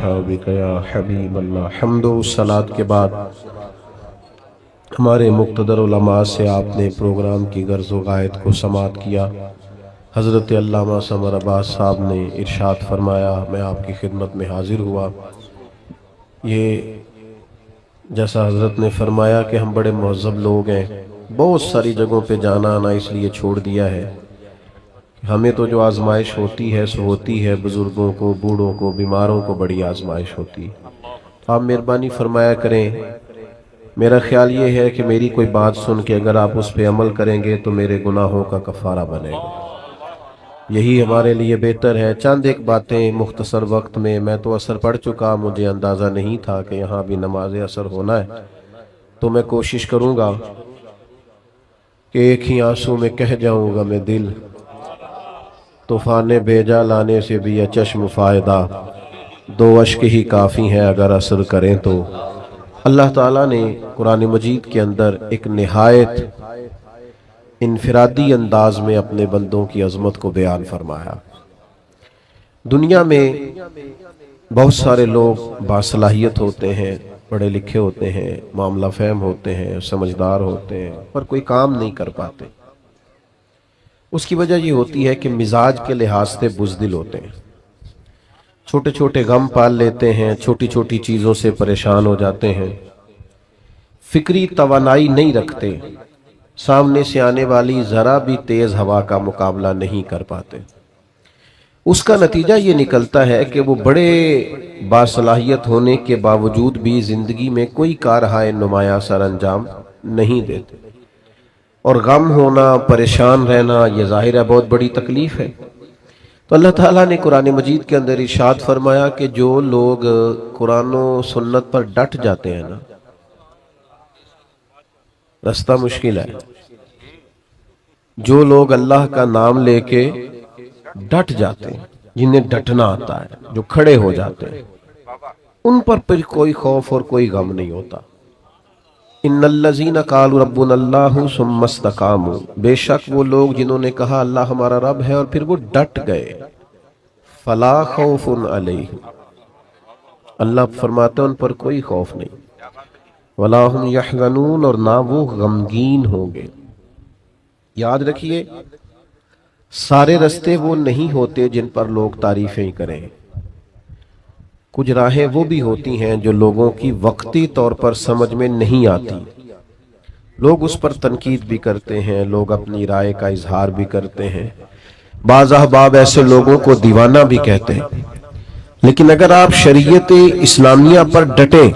अस्हाबिक या हबीब अल्लाह। हम्द व सलात के बाद हमारे मुक़्तदर उलमा से आपने प्रोग्राम की गर्ज़ व गायत को समात किया। हज़रत अल्लामा समर अब्बास साहब ने इरशाद फरमाया, मैं आपकी खिदमत में हाजिर हुआ। ये जैसा हज़रत ने फरमाया कि हम बड़े मुहज़्ज़ब लोग हैं, बहुत सारी जगहों पे जाना आना इसलिए छोड़ दिया है। हमें तो जो आजमाइश होती है सो होती है, बुज़ुर्गों को, बूढ़ों को, बीमारों को बड़ी आजमाइश होती है। आप मेहरबानी फरमाया करें। मेरा ख्याल ये है कि मेरी कोई बात सुन के अगर आप उस पर अमल करेंगे तो मेरे गुनाहों का कफ़ारा बनेगा, यही हमारे लिए बेहतर है। चंद एक बातें मुख्तसर वक्त में, मैं तो असर पढ़ चुका, मुझे अंदाज़ा नहीं था कि यहाँ भी नमाज असर होना है, तो मैं कोशिश करूँगा कि एक ही आंसू में कह जाऊँगा मैं दिल, तूफ़ान बेजा लाने से भी यह चश्म फ़ायदा, दो अश्क ही काफ़ी हैं अगर असर करें तो। अल्लाह ताला ने कुरान मजीद के अंदर एक निहायत इनफरादी अंदाज में अपने बंदों की अज़मत को बयान फरमाया। दुनिया में बहुत सारे लोग बासलाहियत होते हैं, पढ़े लिखे होते हैं, मामला फ़हम होते हैं, समझदार होते हैं, पर कोई काम नहीं कर पाते। उसकी वजह ये होती है कि मिजाज के लिहाज से बुज़दिल होते हैं, छोटे छोटे गम पाल लेते हैं, छोटी छोटी चीज़ों से परेशान हो जाते हैं, फिक्री तवानाई नहीं रखते, सामने से आने वाली ज़रा भी तेज़ हवा का मुकाबला नहीं कर पाते। उसका नतीजा ये निकलता है कि वो बड़े बासलाहियत होने के बावजूद भी ज़िंदगी में कोई कारहाय नुमाया सर अंजाम नहीं देते। और गम होना, परेशान रहना, ये ज़ाहिर है बहुत बड़ी तकलीफ़ है। तो अल्लाह ताला ने कुरान मजीद के अंदर इरशाद फरमाया कि जो लोग कुरान और सुन्नत पर डट जाते हैं ना, रास्ता मुश्किल है। जो लोग अल्लाह का नाम लेके डट जाते हैं, जिन्हें डटना आता है, जो खड़े हो जाते हैं, उन पर फिर कोई खौफ और कोई गम नहीं होता। इन्नल्लज़ीना क़ालू रब्बुनल्लाहु सुम्मा इस्तक़ामू, बेशक वो लोग जिन्होंने कहा अल्लाह हमारा रब है और फिर वो डट गए, फला खौफुन अलैहिम, अल्लाह फरमाते हैं उन पर कोई खौफ नहीं, वला हुम यहज़नून, और ना वो गमगीन होंगे। याद रखिए, सारे रास्ते वो नहीं होते जिन पर लोग तारीफें करें। कुछ राहें वो भी होती हैं जो लोगों की वक्ती तौर पर समझ में नहीं आती, लोग उस पर तनकीद भी करते हैं, लोग अपनी राय का इजहार भी करते हैं, बाज़ अहबाब ऐसे लोगों को दीवाना भी कहते हैं। लेकिन अगर आप शरीयत इस्लामिया पर डटे,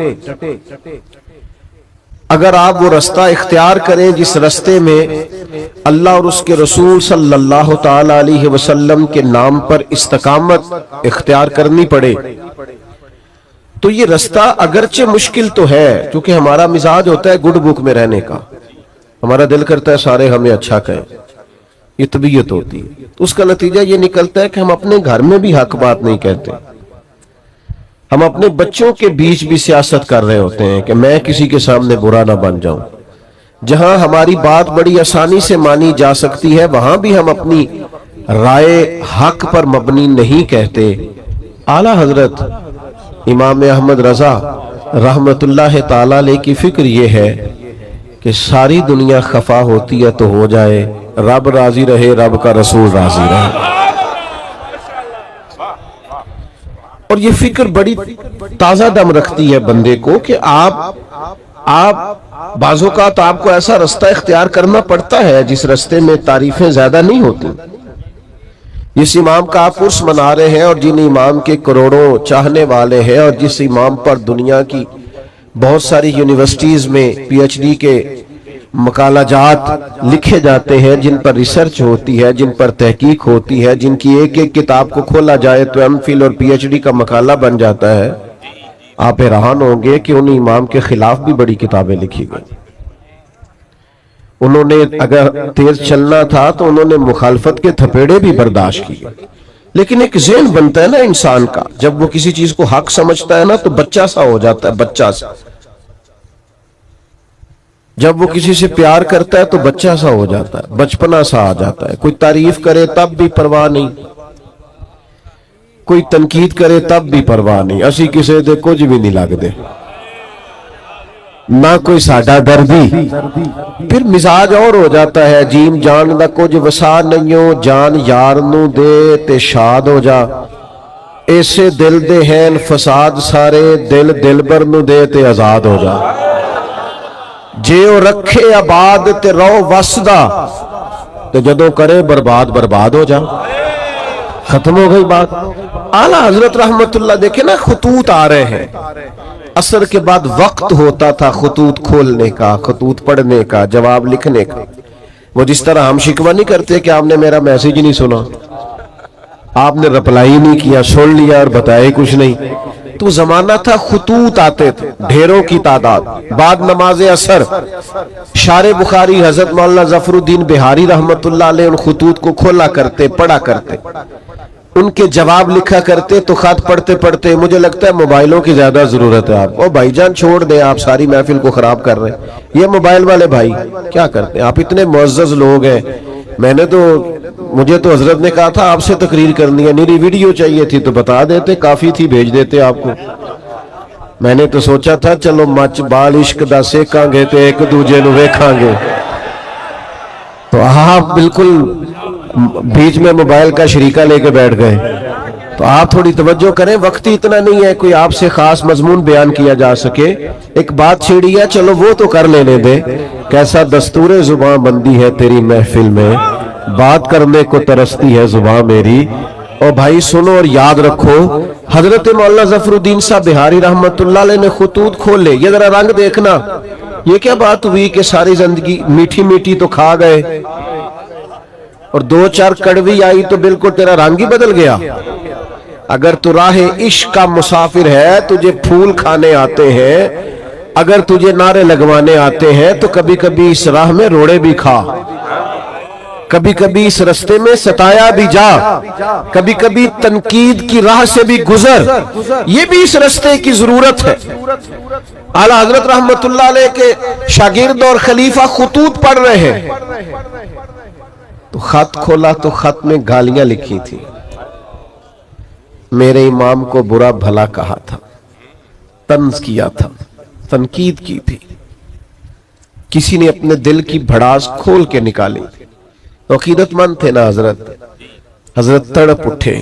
अगर आप वो रास्ता इख्तियार करें जिस रास्ते में अल्लाह और उसके रसूल सल्लल्लाहु ताला अलैहि वसल्लम के नाम पर इस्तकामत इख्तियार करनी पड़े, तो ये रास्ता अगरचे मुश्किल तो है, क्योंकि हमारा मिजाज होता है गुड बुक में रहने का, हमारा दिल करता है सारे हमें अच्छा कहें, ये तबीयत होती है। तो उसका नतीजा ये निकलता है कि हम अपने घर में भी हक बात नहीं कहते, हम अपने बच्चों के बीच भी सियासत कर रहे होते हैं कि मैं किसी के सामने बुरा ना बन जाऊं। जहां हमारी बात बड़ी आसानी से मानी जा सकती है, वहां भी हम अपनी राय हक पर मबनी नहीं कहते। आला हजरत इमाम अहमद रजा रहमतुल्लाह ताला अलैह की फिक्र ये है कि सारी दुनिया खफा होती है तो हो जाए, रब राजी रहे, रब का रसूल राजी रहे। और ये फिक्र बड़ी ताजा दम रखती है बंदे को कि आप बाज़ों का तो आपको ऐसा रास्ता इख्तियार करना पड़ता है जिस रास्ते में तारीफें ज्यादा नहीं होती। जिस इमाम का आप उर्स मना रहे हैं और जिन इमाम के करोड़ों चाहने वाले हैं, और जिस इमाम पर दुनिया की बहुत सारी यूनिवर्सिटीज में पीएचडी के मकालाजात लिखे जाते हैं, जिन पर रिसर्च होती है, जिन पर तहकीक होती है, जिनकी एक एक किताब को खोला जाए तो एमफिल और पीएचडी का मकाला बन जाता है, आप हैरान होंगे कि उन इमाम के खिलाफ भी बड़ी किताबें लिखी गई। उन्होंने अगर तेज चलना था तो उन्होंने मुखालफत के थपेड़े भी बर्दाश्त किए। लेकिन एक ज़हन बनता है ना इंसान का, जब वो किसी चीज को हक समझता है ना तो बच्चा सा हो जाता है, बच्चा सा। जब वो किसी से प्यार करता है तो बच्चा सा हो जाता है, बचपना सा आ जाता है। कोई तारीफ करे तब भी परवाह नहीं। کوئی تنقید کرے تب بھی پرواہ نہیں، اسی کسی دے کچھ بھی نہیں لگتے، نہ کوئی ساڈا دردی. پھر مزاج اور ہو جاتا ہے، جیم جان دا کچھ وسا نہیں ہو، جان یار نو دے تے شاد ہو جا، ایسے دل دے ہیں فساد سارے، دل دلبر نو دے تے آزاد ہو جا. جے او رکھے آباد تے رو وسدا، تے جدوں کرے برباد برباد ہو جا. ختم ہو گئی بات. اعلیٰ حضرت رحمت اللہ دیکھیں نا، خطوط آ رہے ہیں. عصر کے بعد وقت ہوتا تھا خطوط کھولنے کا، خطوط پڑھنے کا، جواب لکھنے کا. وہ جس طرح ہم شکوہ نہیں کرتے کہ آپ نے میرا میسیج نہیں سنا، آپ نے رپلائی نہیں کیا، سن لیا اور بتائے کچھ نہیں. تو زمانہ تھا خطوط آتے تھے ڈھیروں کی تعداد. بعد نماز عصر شارح بخاری حضرت مولانا ظفر الدین بہاری رحمت اللہ علیہ ان خطوط کو کھولا کرتے، پڑھا کرتے، ان کے جواب لکھا کرتے. تو خط پڑھتے پڑھتے مجھے لگتا ہے موبائلوں کی زیادہ ضرورت ہے. آپ بھائی جان چھوڑ دیں، آپ ساری محفل کو خراب کر رہے ہیں. یہ موبائل والے بھائی کیا کرتے ہیں؟ آپ اتنے معزز لوگ ہیں. مجھے تو حضرت نے کہا تھا آپ سے تقریر کرنی ہے، میری ویڈیو چاہیے تھی تو بتا دیتے، کافی تھی، بھیج دیتے آپ کو. میں نے تو سوچا تھا چلو مچ بال عشق دا سیکاں گے تے ایک دوجے نو ویکھاں گے. تو آپ بالکل بیچ میں موبائل کا شریکہ لے کے بیٹھ گئے. تو آپ تھوڑی توجہ کریں، وقت ہی اتنا نہیں ہے کوئی آپ سے خاص مضمون بیان کیا جا سکے. ایک بات چھیڑی ہے، چلو وہ تو کر لینے دے. کیسا دستور زباں بندی ہے تیری محفل میں، بات کرنے کو ترستی ہے زباں میری. اور بھائی سنو اور یاد رکھو، حضرت مولانا ظفر الدین صاحب بہاری رحمت اللہ علیہ نے خطوط کھولے. یہ ذرا رنگ دیکھنا، یہ کیا بات ہوئی کہ ساری زندگی میٹھی میٹھی تو کھا گئے اور دو چار کڑوی آئی تو بالکل تیرا رنگ ہی بدل گیا. اگر تو راہ عشق کا مسافر ہے، تجھے پھول کھانے آتے ہیں، اگر تجھے نعرے لگوانے آتے ہیں، تو کبھی کبھی اس راہ میں روڑے بھی کھا، کبھی کبھی اس رستے میں ستایا بھی جا، کبھی کبھی تنقید کی راہ سے بھی گزر. یہ بھی اس رستے کی ضرورت ہے. اعلیٰ حضرت رحمت اللہ علیہ کے شاگرد اور خلیفہ خطوط پڑھ رہے ہیں. تو خط کھولا تو خط میں گالیاں لکھی تھی. میرے امام کو برا بھلا کہا تھا، طنز کیا تھا، تنقید کی تھی. کسی نے اپنے دل کی بھڑاس کھول کے نکالی. عقیدت مند تھے نا حضرت تڑپ اٹھے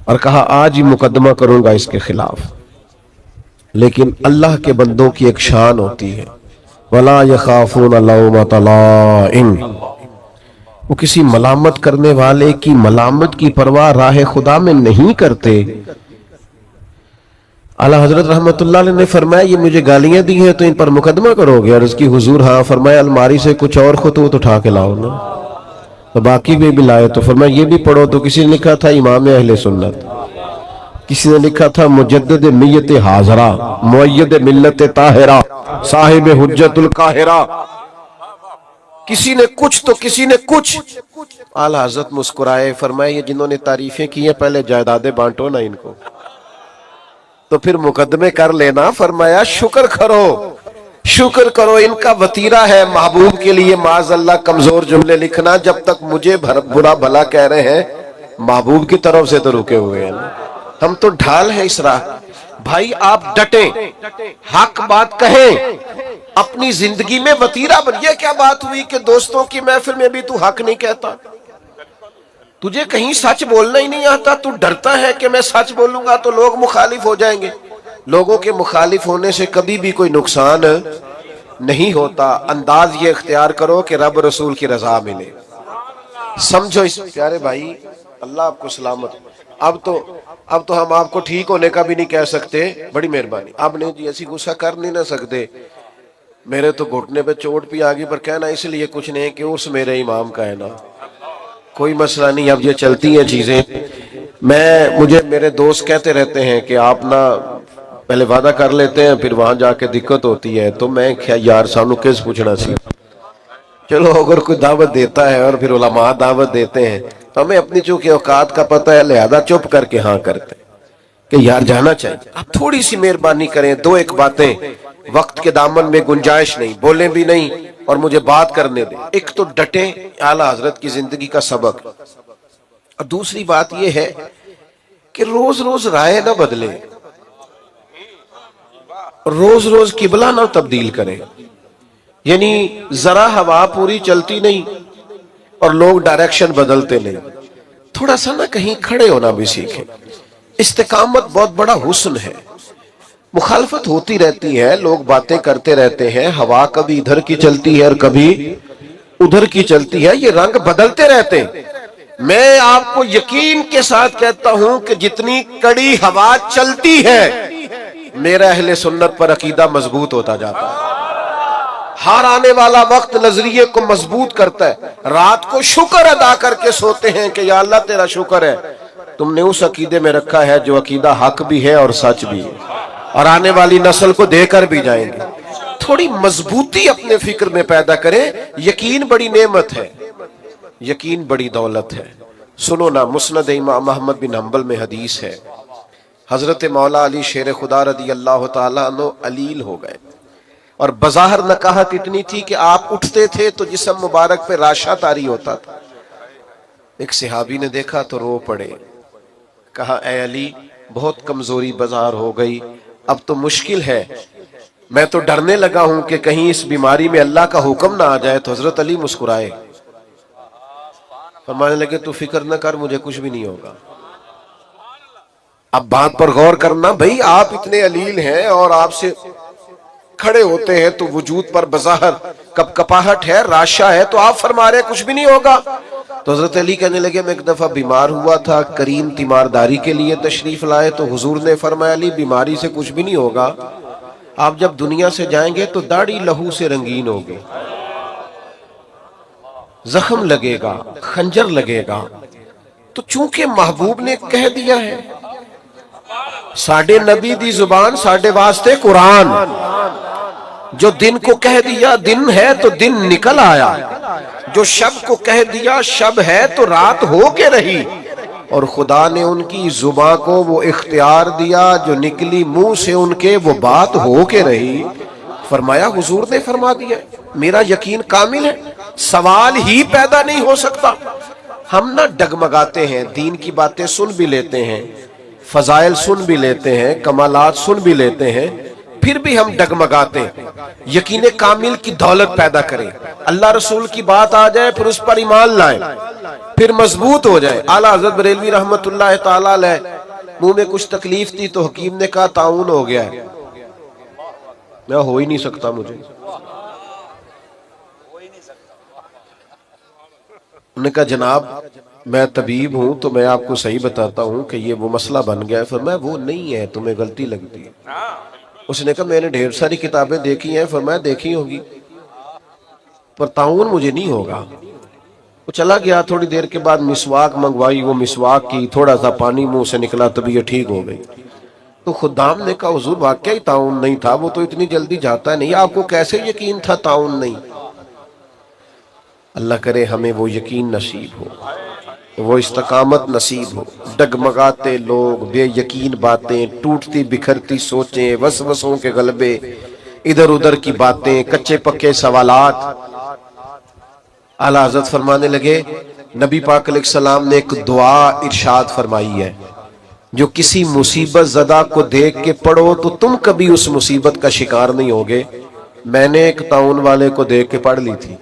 اور کہا آج ہی مقدمہ کروں گا اس کے خلاف. لیکن اللہ کے بندوں کی ایک شان ہوتی ہے، وَلَا يَخَافُونَ لَوْمَةَ لَائِمٍ. وہ کسی ملامت کرنے والے کی ملامت کی پرواہ راہ خدا میں نہیں کرتے. اعلیٰ حضرت رحمت اللہ علیہ نے فرمایا یہ مجھے گالیاں دی ہیں تو ان پر مقدمہ کرو گے؟ اور اس کی حضور ہاں. فرمایا الماری سے کچھ اور خطوط اٹھا کے لاؤ نا. تو باقی بھی لائے تو فرمایا یہ بھی پڑھو. تو کسی نے لکھا تھا امام اہل سنت، کسی نے لکھا تھا مجدد میت حاضرہ، مؤید ملت طاہرہ، صاحب حجت القاہرہ. کسی نے کچھ تو کسی نے کچھ. اعلیٰ حضرت مسکرائے، فرمایا یہ جنہوں نے تعریفیں کی ہیں پہلے جائیدادیں بانٹو نا ان کو، تو پھر مقدمے کر لینا. فرمایا شکر کرو، شکر کرو، ان کا وطیرہ ہے محبوب کے لیے معاذ اللہ کمزور جملے لکھنا. جب تک مجھے برا بھلا کہہ رہے ہیں، محبوب کی طرف سے تو رکے ہوئے ہیں. ہم تو ڈھال ہیں اس راہ. بھائی آپ ڈٹیں، حق بات کہیں، اپنی زندگی میں وطیرہ بن. یہ کیا بات ہوئی کہ دوستوں کی محفل میں بھی تو حق نہیں کہتا؟ تجھے کہیں سچ بولنا ہی نہیں آتا، تو ڈرتا ہے کہ میں سچ بولوں گا تو لوگ مخالف ہو جائیں گے. لوگوں کے مخالف ہونے سے کبھی بھی کوئی نقصان نہیں ہوتا. انداز یہ اختیار کرو کہ رب رسول کی رضا ملے. سمجھو اس پیارے بھائی، اللہ آپ کو سلامت. اب تو ہم آپ کو ٹھیک ہونے کا بھی نہیں کہہ سکتے. بڑی مہربانی. آپ نے جی ایسی غصہ کر نہیں نہ سکتے. میرے تو گھٹنے پہ چوٹ بھی آگی، پر کہنا اس لیے کچھ نہیں کہ اس میرے امام کا ہے نا. کوئی مسئلہ نہیں. اب یہ چلتی ہیں چیزیں. مجھے میرے دوست کہتے رہتے ہیں کہ آپ نا پہلے وعدہ کر لیتے ہیں پھر وہاں جا کے دقت ہوتی ہے. تو میں کیا یار سانو کس پوچھنا سی. چلو اگر کوئی دعوت دیتا ہے اور پھر علماء دعوت دیتے ہیں تو ہمیں اپنی چونکہ اوقات کا پتہ ہے، لہذا چپ کر کے ہاں کرتے کہ یار جانا چاہیے. آپ تھوڑی سی مہربانی کریں، دو ایک باتیں. وقت کے دامن میں گنجائش نہیں، بولیں بھی نہیں اور مجھے بات کرنے دیں. ایک تو ڈٹیں، اعلیٰ حضرت کی زندگی کا سبق. اور دوسری بات یہ ہے کہ روز روز رائے نہ بدلے، روز روز قبلہ نہ تبدیل کریں، یعنی ذرا ہوا پوری چلتی نہیں اور لوگ ڈائریکشن بدلتے نہیں، تھوڑا سا نہ کہیں کھڑے ہونا بھی سیکھیں۔ استقامت بہت بڑا حسن ہے۔ مخالفت ہوتی رہتی ہے، لوگ باتیں کرتے رہتے ہیں، ہوا کبھی ادھر کی چلتی ہے اور کبھی ادھر کی چلتی ہے، یہ رنگ بدلتے رہتے ہیں۔ میں آپ کو یقین کے ساتھ کہتا ہوں کہ جتنی کڑی ہوا چلتی ہے میرا اہل سنت پر عقیدہ مضبوط ہوتا جاتا ہے۔ ہر آنے والا وقت نظریے کو مضبوط کرتا ہے۔ رات کو شکر ادا کر کے سوتے ہیں کہ یا اللہ تیرا شکر ہے تم نے اس عقیدے میں رکھا ہے جو عقیدہ حق بھی ہے اور سچ بھی ہے، اور آنے والی نسل کو دے کر بھی جائیں گے۔ تھوڑی مضبوطی اپنے فکر میں پیدا کریں۔ یقین بڑی نعمت ہے، یقین بڑی دولت ہے۔ سنو نا، مسند امام احمد بن حنبل میں حدیث ہے، حضرت مولا علی شیر خدا رضی اللہ تعالیٰ عنہ علیل ہو گئے، اور بظاہر نکاحت اتنی تھی کہ آپ اٹھتے تھے تو جسم مبارک پہ راشا طاری ہوتا تھا۔ ایک صحابی نے دیکھا تو رو پڑے، کہا اے علی بہت کمزوری بظاہر ہو گئی، اب تو مشکل ہے، میں تو ڈرنے لگا ہوں کہ کہیں اس بیماری میں اللہ کا حکم نہ آ جائے۔ تو حضرت علی مسکرائے، فرمانے لگے تو فکر نہ کر، مجھے کچھ بھی نہیں ہوگا۔ اب بات پر غور کرنا، بھئی آپ اتنے علیل ہیں اور آپ سے کھڑے ہوتے ہیں تو وجود پر بظاہر کپ کپاہٹ ہے، راشا ہے، تو آپ فرما رہے کچھ بھی نہیں ہوگا۔ تو حضرت علی کہنے لگے میں ایک دفعہ بیمار ہوا تھا، کریم تیمارداری کے لیے تشریف لائے تو حضور نے فرمایا علی بیماری سے کچھ بھی نہیں ہوگا، آپ جب دنیا سے جائیں گے تو داڑھی لہو سے رنگین ہوگی، زخم لگے گا، خنجر لگے گا، تو چونکہ محبوب نے کہہ دیا ہے، ساڈے نبی دی زبان ساڈے واسطے قرآن، جو دن کو کہہ دیا دن ہے تو دن نکل آیا، جو شب کو کہہ دیا شب ہے تو رات ہو کے رہی، اور خدا نے ان کی زبان کو وہ اختیار دیا جو نکلی منہ سے ان کے وہ بات ہو کے رہی۔ فرمایا حضور نے فرما دیا، میرا یقین کامل ہے، سوال ہی پیدا نہیں ہو سکتا۔ ہم نہ ڈگمگاتے ہیں، دین کی باتیں سن بھی لیتے ہیں، فضائل سن بھی لیتے ہیں، کمالات سن بھی لیتے ہیں، پھر بھی ہم ڈگمگاتے ہیں۔ یقین کامل کی دولت پیدا کریں، اللہ رسول کی بات آ جائے پھر اس پر ایمان لائیں، پھر مضبوط ہو جائے۔ اعلیٰ حضرت بریلوی رحمت اللہ تعالیٰ علیہ منہ میں کچھ تکلیف تھی تو حکیم نے کہا طاعون ہو گیا ہے، میں ہو ہی نہیں سکتا مجھے، انہوں نے کہا جناب میں طبیب ہوں تو میں آپ کو صحیح بتاتا ہوں کہ یہ وہ مسئلہ بن گیا ہے۔ فرمایا وہ نہیں ہے، تمہیں غلطی لگتی ہے۔ اس نے کہا میں نے ڈھیر ساری کتابیں دیکھی ہیں۔ فرمایا دیکھی ہوگی پر طاعون مجھے نہیں ہوگا۔ وہ چلا گیا، تھوڑی دیر کے بعد مسواک منگوائی، وہ مسواک کی، تھوڑا سا پانی منہ سے نکلا، طبیعت ٹھیک ہو گئی۔ تو خدام نے کہا حضور واقعی طاعون نہیں تھا، وہ تو اتنی جلدی جاتا نہیں، آپ کو کیسے یقین تھا طاعون نہیں؟ اللہ کرے ہمیں وہ یقین نصیب ہو، وہ استقامت نصیب ہو۔ ڈگمگاتے لوگ، بے یقین باتیں، ٹوٹتی بکھرتی سوچیں، وسوسوں کے غلبے، ادھر ادھر کی باتیں، کچے پکے سوالات۔ اعلیٰ حضرت فرمانے لگے نبی پاک علیہ السلام نے ایک دعا ارشاد فرمائی ہے، جو کسی مصیبت زدہ کو دیکھ کے پڑھو تو تم کبھی اس مصیبت کا شکار نہیں ہوگے۔ میں نے ایک طاعون والے کو دیکھ کے پڑھ لی تھی،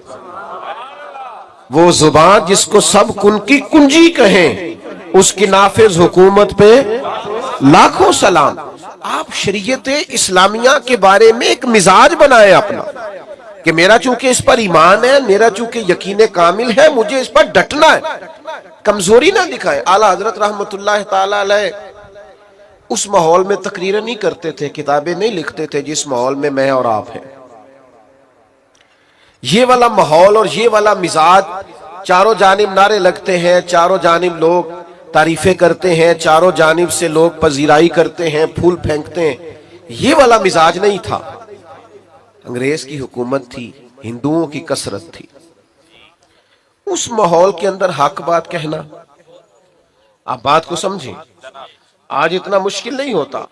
وہ زبان جس کو سب کن کی کنجی کہیں، اس کی نافذ حکومت پہ لاکھوں سلام۔ آپ شریعت اسلامیہ کے بارے میں ایک مزاج بنائیں اپنا کہ میرا چونکہ اس پر ایمان ہے، میرا چونکہ یقین کامل ہے، مجھے اس پر ڈٹنا ہے، کمزوری نہ دکھائیں۔ اعلیٰ حضرت رحمت اللہ تعالیٰ علیہ اس ماحول میں تقریریں نہیں کرتے تھے، کتابیں نہیں لکھتے تھے جس ماحول میں میں اور آپ ہیں۔ یہ والا ماحول اور یہ والا مزاج، چاروں جانب نعرے لگتے ہیں، چاروں جانب لوگ تعریفیں کرتے ہیں، چاروں جانب سے لوگ پذیرائی کرتے ہیں، پھول پھینکتے ہیں، یہ والا مزاج نہیں تھا۔ انگریز کی حکومت تھی، ہندوؤں کی کثرت تھی، اس ماحول کے اندر حق بات کہنا، آپ بات کو سمجھیں، آج اتنا مشکل نہیں ہوتا،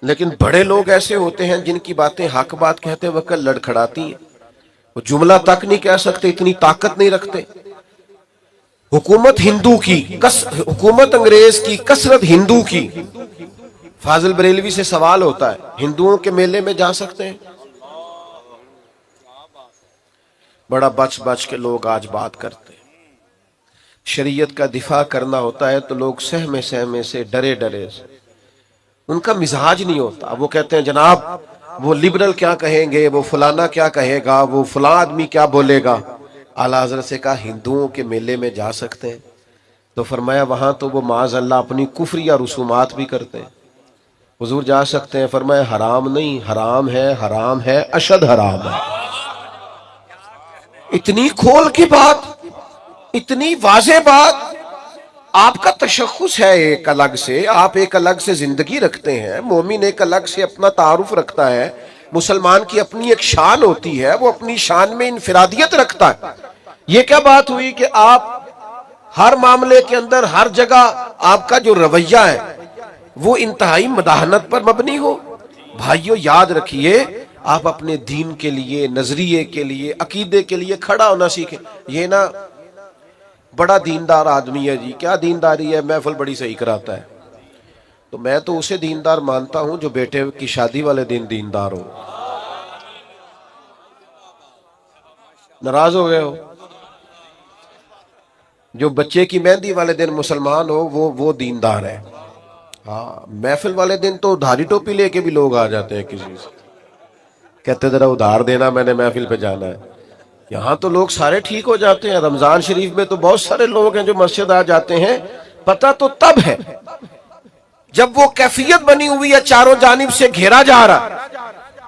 لیکن بڑے لوگ ایسے ہوتے ہیں جن کی باتیں حق بات کہتے وقت لڑکھڑاتی ہیں، وہ جملہ تک نہیں کہہ سکتے، اتنی طاقت نہیں رکھتے۔ हुकूमत हिंदू की, हुकूमत अंग्रेज की, कसरत हिंदू की। फाजिल बरेलवी से सवाल होता है, हिंदुओं के मेले में जा सकते हैं? बड़ा बच बच के लोग आज बात करते हैं। शरीयत का दिफा करना होता है तो लोग सहमे सहमे से, डरे डरे से, उनका मिजाज नहीं होता। वो कहते हैं जनाब वो लिबरल क्या कहेंगे, वो फलाना क्या कहेगा, वो फला आदमी क्या बोलेगा। आला हज़रत से कहा हिंदुओं के मेले में जा सकते हैं? तो फरमाया वहां तो वो माज़ अल्लाह अपनी कुफ्र या रसूमात भी करते हैं। हुजूर जा सकते हैं? फरमाया हराम नहीं, हराम है, हराम है, अशद हराम है। इतनी खोल की बात, इतनी वाज़े बात। आपका तशख़्ख़ुस है एक अलग से, आप एक अलग से जिंदगी रखते हैं। मोमिन एक अलग से अपना तारुफ रखता है। मुसलमान की अपनी एक शान होती है, वो अपनी शान में इनफिरादियत रखता है। ये क्या बात हुई कि आप हर मामले के अंदर, हर जगह आपका जो रवैया है वो इंतहाई मदाहनत पर मबनी हो? भाइयों याद रखिए, आप अपने दीन के लिए, नजरिए के लिए, अकीदे के लिए खड़ा होना सीखें। ये ना बड़ा दीनदार आदमी है जी, क्या दीनदारी है, महफिल बड़ी सही कराता है। तो मैं तो उसे दीनदार मानता हूं जो बेटे की शादी वाले दिन दीनदार हो। नाराज हो गए हो? जो बच्चे की मेहंदी वाले दिन मुसलमान हो वो दीनदार है। हाँ, महफिल वाले दिन तो उधारी टोपी लेके भी लोग आ जाते हैं किसी से, कहते जरा उधार देना, मैंने महफिल पे जाना है। यहाँ तो लोग सारे ठीक हो जाते हैं। रमजान शरीफ में तो बहुत सारे लोग हैं जो मस्जिद आ जाते हैं। पता तो तब है जब वो कैफियत बनी हुई है, चारों जानिब से घेरा जा रहा,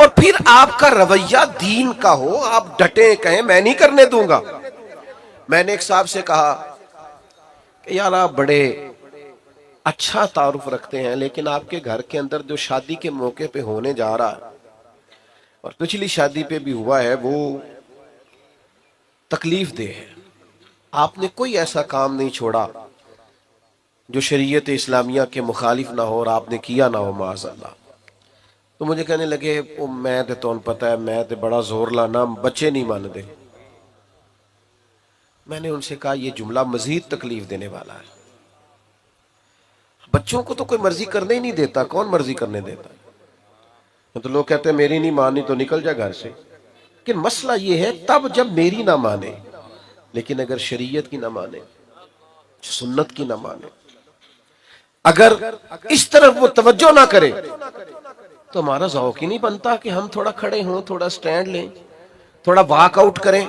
और फिर आपका रवैया दीन का हो, आप डटे कहें मैं नहीं करने दूंगा। मैंने एक साहब से कहा कि यार आप बड़े अच्छा तारुफ रखते हैं, लेकिन आपके घर के अंदर जो शादी के मौके पे होने जा रहा है और पिछली शादी पे भी हुआ है, वो तकलीफ दे है। आपने कोई ऐसा काम नहीं छोड़ा जो शरीयत इस्लामिया के मुखालिफ ना हो और आपने किया ना हो माज़अल्लाह। तो मुझे कहने लगे ओ मैं तो पता है, मैं तो बड़ा जोर लाना, बच्चे नहीं मानते। मैंने उनसे कहा ये जुमला मजीद तकलीफ देने वाला है। बच्चों को तो कोई मर्जी करने ही नहीं देता, कौन मर्जी करने देता? तो लोग कहते हैं मेरी नहीं मानी तो निकल जा घर से। लेकिन मसला ये है तब जब मेरी ना माने, लेकिन अगर शरीयत की ना माने, सुन्नत की ना माने, अगर इस तरफ वो तवज्जो ना करे, तो हमारा ज़ौक़ ही नहीं बनता कि हम थोड़ा खड़े हों, थोड़ा स्टैंड लें, थोड़ा वॉकआउट करें,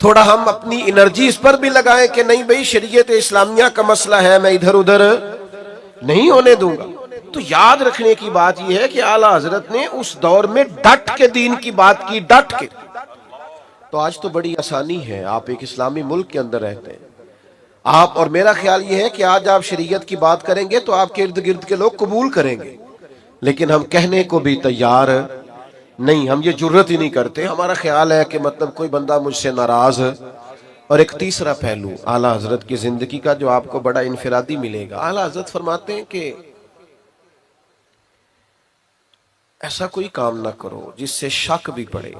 थोड़ा हम अपनी एनर्जी इस पर भी लगाएं कि नहीं भाई शरीयत इस्लामिया का मसला है, मैं इधर उधर नहीं होने दूंगा। तो याद रखने की बात यह है कि आला हजरत ने उस दौर में डट के दीन की बात की, डट के। तो आज तो बड़ी आसानी है, आप एक इस्लामी मुल्क के अंदर रहते हैं, आप और मेरा ख्याल यह है कि आज आप शरीयत की बात करेंगे तो आपके इर्द गिर्द के लोग कबूल करेंगे, लेकिन हम कहने को भी तैयार नहीं, हम ये जुर्रत ही नहीं करते। हमारा ख्याल है कि मतलब कोई बंदा मुझसे नाराज है। और एक तीसरा पहलू आला हजरत की जिंदगी का जो आपको बड़ा इनफिरादी मिलेगा। आला हजरत फरमाते हैं कि ऐसा कोई काम ना करो जिससे शक भी पड़े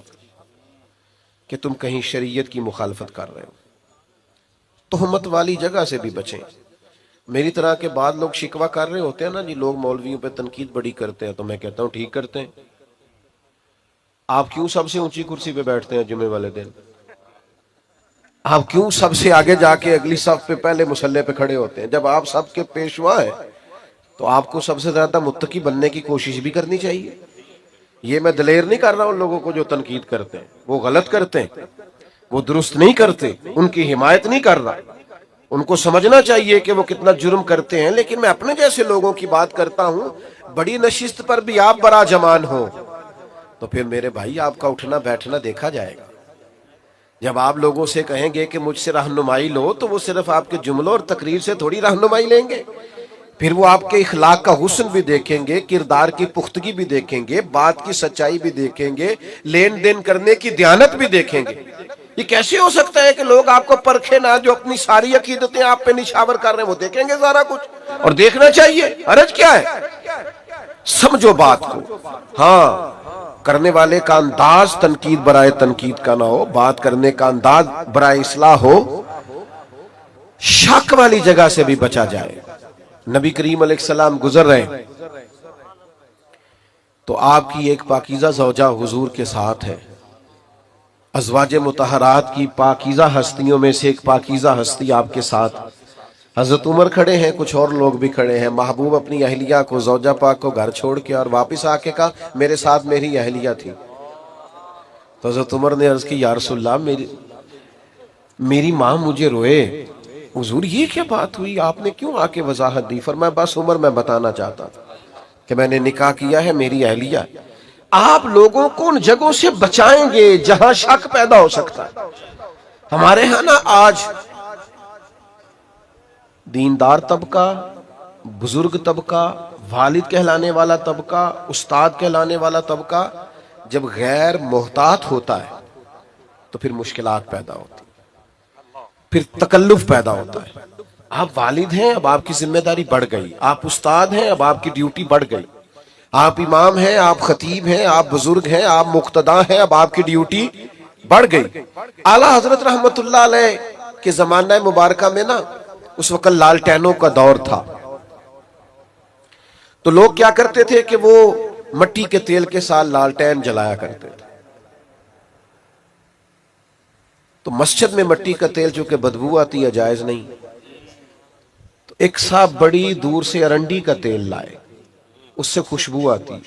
कि तुम कहीं शरीयत की मुखालफत कर रहे हो। तोहमत वाली जगह से भी बचें। मेरी तरह के बाद लोग शिकवा कर रहे होते हैं ना जी, लोग मौलवियों पे तनकीद बड़ी करते हैं, तो मैं कहता हूं ठीक करते हैं। आप क्यों सबसे ऊंची कुर्सी पे बैठते हैं जुमे वाले दिन? आप क्यों सबसे आगे जाके अगली सफ पे पहले मुसल्ले पे खड़े होते हैं? जब आप सबके पेशवा हैं तो आपको सबसे ज्यादा मुत्तकी बनने की कोशिश भी करनी चाहिए। ये मैं दलेर नहीं कर रहा उन लोगों को जो तनकीद करते हैं, वो गलत करते हैं, वो दुरुस्त नहीं करते, उनकी हिमायत नहीं कर रहा। उनको समझना चाहिए कि वो कितना जुर्म करते हैं, लेकिन मैं अपने जैसे लोगों की बात करता हूं। बड़ी नशिस्त पर भी आप बड़ा जमान हो तो फिर मेरे भाई आपका उठना बैठना देखा जाएगा। जब आप लोगों से कहेंगे कि मुझसे रहनुमाई लो, तो वो सिर्फ आपके जुमलों और तकरीर से थोड़ी रहनुमाई लेंगे, फिर वो आपके इखलाक का हुस्न भी देखेंगे, किरदार की पुख्तगी भी देखेंगे, बात की सच्चाई भी देखेंगे, लेन देन करने की दयानत भी देखेंगे। ये कैसे हो सकता है कि लोग आपको परखे ना, जो अपनी सारी अकीदतें आप पे निछावर कर रहे हैं वो देखेंगे सारा कुछ, और देखना चाहिए, हरज क्या है? समझो बात को। हाँ, करने वाले का अंदाज तनकीद बराए तनकीद का ना हो, बात करने का अंदाज बराए इस्लाह हो। शक वाली जगह से भी बचा जाए। नबी करीम अलैहिस्सलाम गुजर रहे तो आपकी एक पाकीज़ा ज़ौजा हुजूर के साथ है। अज़वाज मुतहरात की पाकीज़ा हस्तियों में से एक पाकीज़ा हस्ती आपके साथ। हज़रत उमर खड़े हैं, कुछ और लोग भी खड़े हैं। महबूब अपनी अहलिया को, ज़ौजा पाक को घर छोड़ के और वापस आके कहा मेरे साथ मेरी अहलिया थी। तो हज़रत उमर ने अर्ज़ की या रसूलल्लाह मेरी माँ मुझे रोए। हुजूर ये क्या बात हुई, आपने क्यों आके वजाहत दी? फरमाया बस उमर मैं बताना चाहता था कि मैंने निकाह किया है, मेरी अहलिया। आप लोगों को उन जगहों से बचाएंगे जहां शक पैदा हो सकता है। हमारे यहां ना आज दीनदार तबका, बुजुर्ग तबका, वालिद कहलाने वाला तबका, उस्ताद कहलाने वाला तबका जब गैर मोहतात होता है तो फिर मुश्किलात पैदा होती, फिर तकल्लुफ पैदा होता है। आप वालिद हैं, अब आपकी जिम्मेदारी बढ़ गई। आप उस्ताद हैं, अब आपकी ड्यूटी बढ़ गई। आप इमाम हैं, आप खतीब हैं, आप बुजुर्ग हैं, आप मुक्तदा हैं, अब आपकी ड्यूटी बढ़ गई। आला हजरत रहमतुल्लाह अलैह के जमाना मुबारका में ना उस वक्त लालटेनों का दौर था। तो लोग क्या करते थे कि वो मट्टी के तेल के साथ लालटेन जलाया करते थे। तो मस्जिद में मट्टी का तेल चूंकि बदबू आती है, जायज नहीं, तो एक साहब बड़ी दूर से अरंडी का तेल लाए, उससे खुशबू आती,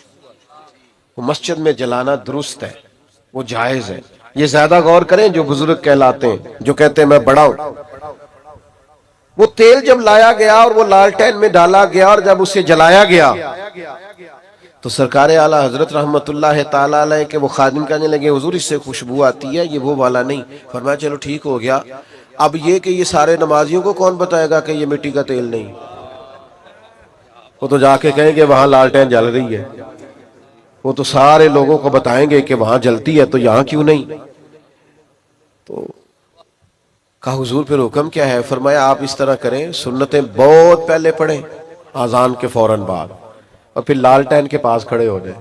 वो मस्जिद में जलाना दुरुस्त है, वो जायज है। ये ज्यादा गौर करें जो बुजुर्ग कहलाते हैं, जो कहते हैं मैं बड़ा हूं। वो तेल जब लाया गया और वो लालटेन में डाला गया और जब उसे जलाया गया तो सरकार आला हजरत रहमतुल्लाह ताला अलैह के वो खादिम कहने लगे हुजूर इससे खुशबू आती है, ये वो वाला नहीं। फरमाया चलो ठीक हो गया। अब ये कि ये सारे नमाजियों को कौन बताएगा कि ये मिट्टी का तेल नहीं? वो तो जाके कहेंगे वहां लालटेन जल रही है, वो तो सारे लोगों को बताएंगे कि वहां जलती है तो यहां क्यों नहीं। तो कहा हुजूर फिर हुक्म क्या है? फरमाया आप इस तरह करें, सुन्नतें बहुत पहले पढ़ें आजान के फौरन बाद, और फिर लालटेन के पास खड़े हो जाए,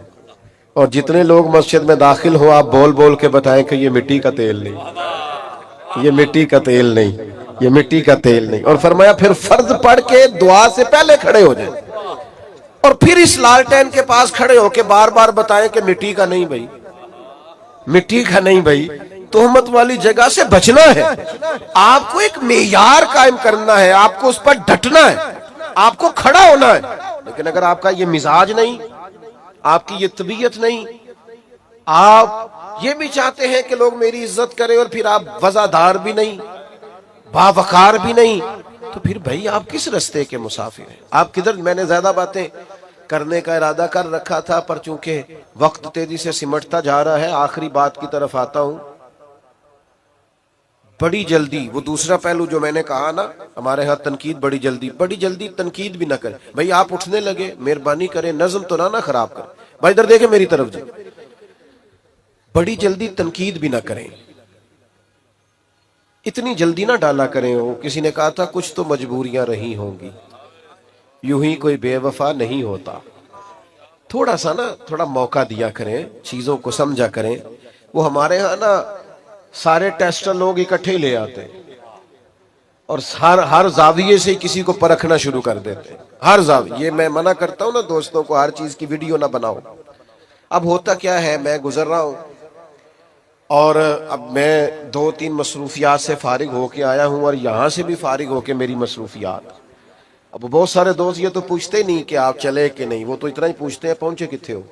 और जितने लोग मस्जिद में दाखिल हो आप बोल बोल के बताएं कि ये मिट्टी का तेल नहीं, ये मिट्टी का तेल नहीं, ये मिट्टी का तेल नहीं। और फरमाया फिर फर्ज पढ़ के दुआ से पहले खड़े हो जाए और फिर इस लालटेन के पास खड़े होके बार बार बताएं कि मिट्टी का नहीं भाई, मिट्टी का नहीं भाई। तोहमत वाली जगह से बचना है, आपको एक मेयार कायम करना है, आपको उस पर डटना है, आपको खड़ा होना है। लेकिन अगर आपका ये मिजाज नहीं, आपकी ये तबीयत नहीं, आप ये भी चाहते हैं कि लोग मेरी इज्जत करें और फिर आप वजादार भी नहीं, बावकार भी नहीं, तो फिर भाई आप किस रास्ते के मुसाफिर हैं? आप किधर? मैंने ज्यादा बातें करने का इरादा कर रखा था, पर चूंकि वक्त तेजी से सिमटता जा रहा है, आखिरी बात की तरफ आता हूं। बड़ी जल्दी वो दूसरा पहलू जो मैंने कहा ना, हमारे यहाँ तनकीद बड़ी जल्दी तनकीद भी ना करें। भाई आप उठने लगे, मेहरबानी करें, नज्म तो ना खराब करें। भाई इधर देखें मेरी तरफ जी, बड़ी जल्दी तनकीद भी ना करें, इतनी जल्दी ना डाला करें। वो किसी ने कहा था कुछ तो मजबूरियां रही होंगी, यूं ही कोई बेवफा नहीं होता। थोड़ा सा ना, थोड़ा मौका दिया करें, चीजों को समझा करें। वो हमारे यहाँ ना सारे टेस्टर लोग इकट्ठे ही ले आते हैं और हर जाविये से किसी को परखना शुरू कर देते हैं, हर जाविये। ये मैं मना करता हूं ना दोस्तों को, हर चीज की वीडियो ना बनाओ। अब होता क्या है, मैं गुजर रहा हूं और अब मैं 2-3 मसरूफियात से फारिग होके आया हूं और यहां से भी फारिग होके मेरी मसरूफियात। अब बहुत सारे दोस्त ये तो पूछते नहीं कि आप चले कि नहीं, वो तो इतना ही पूछते हैं पहुंचे कितने हो।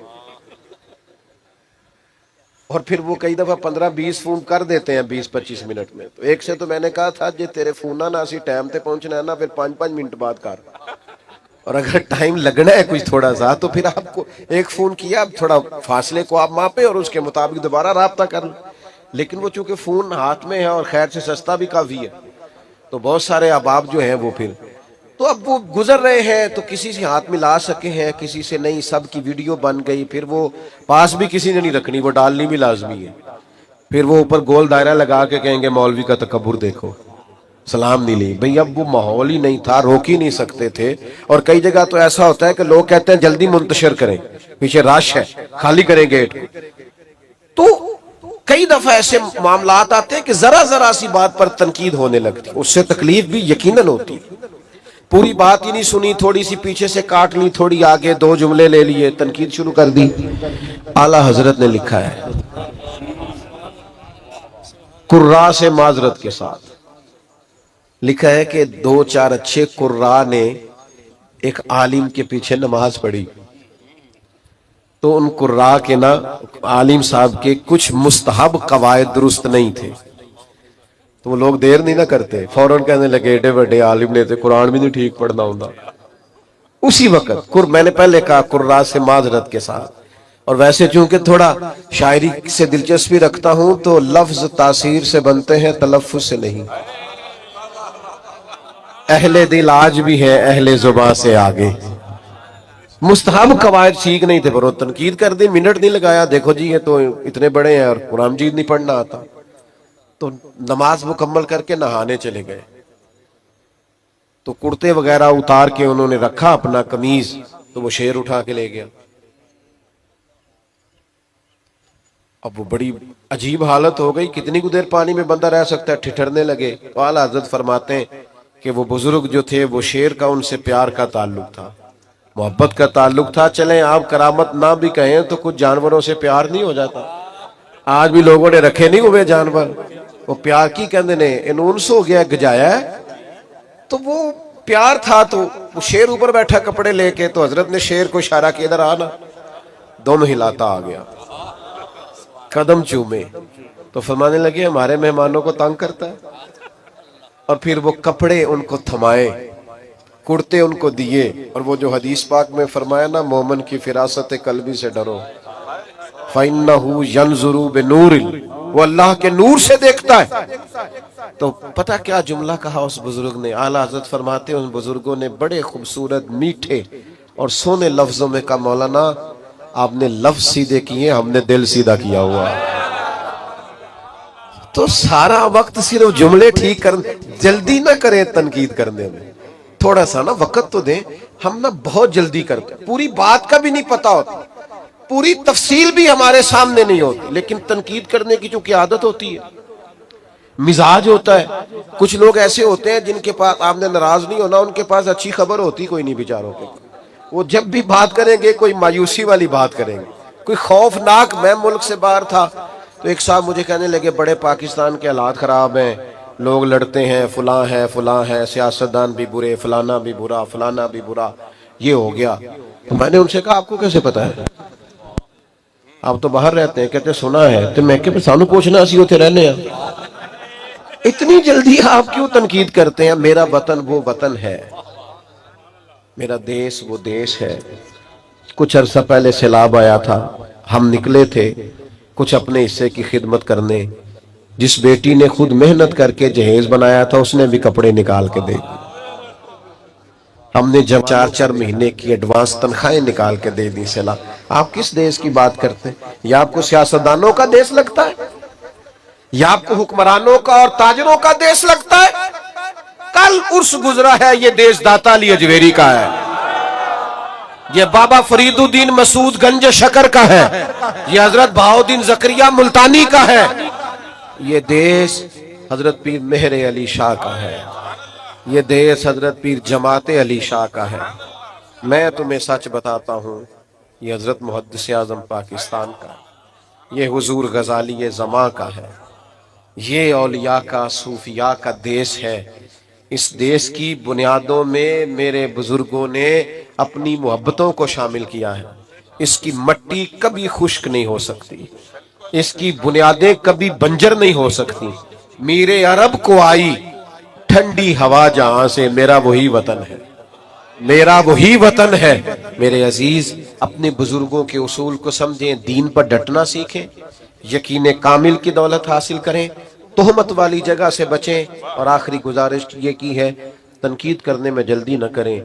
और फिर वो कई दफा 15-20 फोन कर देते हैं 20-25 मिनट में। तो एक से तो मैंने कहा था जे तेरे फोन ना सी टाइम पे पहुंचना है ना, फिर 5-5 मिनट बाद कर, और अगर टाइम लगना है कुछ थोड़ा सा तो फिर आपको एक फोन किया, अब थोड़ा फासले को आप मापे और उसके मुताबिक दोबारा राब्ता कर। लेकिन वो चूंकि फोन हाथ में है और खैर से सस्ता भी काफी है, तो बहुत सारे अहबाब जो हैं वो फिर तो अब वो गुजर रहे हैं, तो किसी से हाथ मिला सके हैं, किसी से नहीं, सब की वीडियो बन गई। फिर वो पास भी किसी ने नहीं रखनी, वो डालनी भी लाजमी है। फिर वो ऊपर गोल दायरा लगा के कहेंगे मौलवी का तकब्बुर देखो, सलाम नहीं ली। भाई अब वो माहौल ही नहीं था, रोक ही नहीं सकते थे। और कई जगह तो ऐसा होता है कि लोग कहते हैं जल्दी मुंतशिर करें, पीछे रश है, खाली करें गेट को। तो کئی دفعہ ایسے معاملات آتے ہیں کہ ذرا ذرا سی بات پر تنقید ہونے لگتی، اس سے تکلیف بھی یقیناً ہوتی، پوری بات ہی نہیں سنی، تھوڑی سی پیچھے سے کاٹ لی، تھوڑی آگے دو جملے لے لیے، تنقید شروع کر دی۔ اعلیٰ حضرت نے لکھا ہے قراء سے معذرت کے ساتھ، لکھا ہے کہ دو چار اچھے قراء نے ایک عالم کے پیچھے نماز پڑھی، تو ان قراء کے نا عالم صاحب کے کچھ مستحب قواعد درست نہیں تھے، تو وہ لوگ دیر نہیں نہ کرتے، فوراً کہنے لگے ایڈے بڑے عالم نے تو قرآن بھی نہیں ٹھیک پڑھنا ہوں۔ اسی وقت میں نے پہلے کہا قراء سے معذرت کے ساتھ، اور ویسے چونکہ تھوڑا شاعری سے دلچسپی رکھتا ہوں تو لفظ تاثیر سے بنتے ہیں، تلفظ سے نہیں۔ اہل دل آج بھی ہے اہل زباں سے آگے۔ مستحب قواعد ٹھیک نہیں تھے، پر وہ تنقید کر دی، منٹ نہیں لگایا، دیکھو جی یہ تو اتنے بڑے ہیں اور قرآن مجید نہیں پڑھنا آتا، تو نماز مکمل کر کے نہانے چلے گئے، تو کرتے وغیرہ اتار کے انہوں نے رکھا اپنا قمیض، تو وہ شیر اٹھا کے لے گیا۔ اب وہ بڑی عجیب حالت ہو گئی، کتنی کو دیر پانی میں بندہ رہ سکتا ہے، ٹھٹھرنے لگے۔ تو اعلیٰ حضرت فرماتے ہیں کہ وہ بزرگ جو تھے، وہ شیر کا ان سے پیار کا تعلق تھا، محبت کا تعلق تھا۔ چلیں آپ کرامت نہ بھی کہیں تو کچھ جانوروں سے پیار نہیں ہو جاتا؟ آج بھی لوگوں نے رکھے نہیں ہوئے جانور، وہ پیار کی کہندے نے انونس ہو گیا، گجایا ہے، تو وہ پیار تھا۔ تو وہ شیر اوپر بیٹھا کپڑے لے کے، تو حضرت نے شیر کو اشارہ کیا ادھر آنا، دم ہلاتا آ گیا، قدم چومے، تو فرمانے لگے ہمارے مہمانوں کو تنگ کرتا ہے، اور پھر وہ کپڑے ان کو تھمائے، کرتے ان کو دیے، اور وہ جو حدیث پاک میں فرمایا نا مومن کی فراست قلبی سے ڈرو، فَإِنَّهُ يَنْظُرُ بِنُورٍ، وہ اللہ کے نور سے دیکھتا ہے۔ تو پتہ کیا جملہ کہا اس بزرگ نے؟ اعلیٰ حضرت فرماتے ہیں ان بزرگوں نے بڑے خوبصورت میٹھے اور سونے لفظوں میں کہا مولانا آپ نے لفظ سیدھے کیے، ہم نے دل سیدھا کیا ہوا۔ تو سارا وقت صرف جملے ٹھیک کرنے، جلدی نہ کریں تنقید کرنے میں، تھوڑا سا نا وقت تو دیں۔ ہم نا بہت جلدی کرتے ہیں، پوری بات کا بھی نہیں پتا ہوتا، پوری تفصیل بھی ہمارے سامنے نہیں ہوتی، لیکن تنقید کرنے کی جو عادت ہوتی ہے، مزاج ہوتا ہے۔ کچھ لوگ ایسے ہوتے ہیں جن کے پاس آپ نے ناراض نہیں ہونا، ان کے پاس اچھی خبر ہوتی کوئی نہیں بیچاروں کے، وہ جب بھی بات کریں گے کوئی مایوسی والی بات کریں گے، کوئی خوفناک۔ میں ملک سے باہر تھا تو ایک صاحب مجھے کہنے لگے بڑے پاکستان کے حالات خراب ہیں، لوگ لڑتے ہیں، فلاں ہے، سیاستدان بھی برے، فلانا بھی برا، فلانا بھی برا، یہ ہو گیا۔ تو میں نے ان سے کہا آپ کو کیسے پتا ہے؟ آپ تو باہر رہتے ہیں۔ کہتے سنا ہے۔ تو میں کہ سانو پوچھنا اسی ہوتے رہنے ہیں، اتنی جلدی آپ کیوں تنقید کرتے ہیں؟ میرا وطن وہ وطن ہے، میرا دیش وہ دیش ہے۔ کچھ عرصہ پہلے سیلاب آیا تھا، ہم نکلے تھے کچھ اپنے حصے کی خدمت کرنے۔ جس بیٹی نے خود محنت کر کے جہیز بنایا تھا اس نے بھی کپڑے نکال کے دے دی۔ ہم نے جب 4 مہینے کی ایڈوانس تنخواہیں نکال کے دے دی سیلاب۔ آپ کس دیش کی بات کرتے ہیں؟ یا آپ کو سیاستدانوں کا دیش لگتا ہے، یا آپ کو حکمرانوں کا اور تاجروں کا دیش لگتا ہے؟ کل عرس گزرا ہے، یہ دیش داتا علی اجویری کا ہے، یہ بابا فرید الدین مسعود گنج شکر کا ہے، یہ حضرت بہاؤالدین زکریا ملتانی کا ہے، یہ دیش حضرت پیر مہر علی شاہ کا ہے، یہ دیش حضرت پیر جماعت علی شاہ کا ہے۔ میں تمہیں سچ بتاتا ہوں، یہ حضرت محدث اعظم پاکستان کا، یہ حضور غزالی زماں کا ہے، یہ اولیاء کا صوفیاء کا دیش ہے۔ اس دیش کی بنیادوں میں میرے بزرگوں نے اپنی محبتوں کو شامل کیا ہے۔ اس کی مٹی کبھی خشک نہیں ہو سکتی، اس کی بنیادیں کبھی بنجر نہیں ہو سکتی۔ میرے عرب کو آئی ٹھنڈی ہوا جہاں سے، میرا وہی وطن ہے، میرا وہی وطن ہے۔ میرے عزیز اپنے بزرگوں کے اصول کو سمجھیں، دین پر ڈٹنا سیکھیں، یقین کامل کی دولت حاصل کریں، تہمت والی جگہ سے بچیں، اور آخری گزارش یہ کی ہے تنقید کرنے میں جلدی نہ کریں۔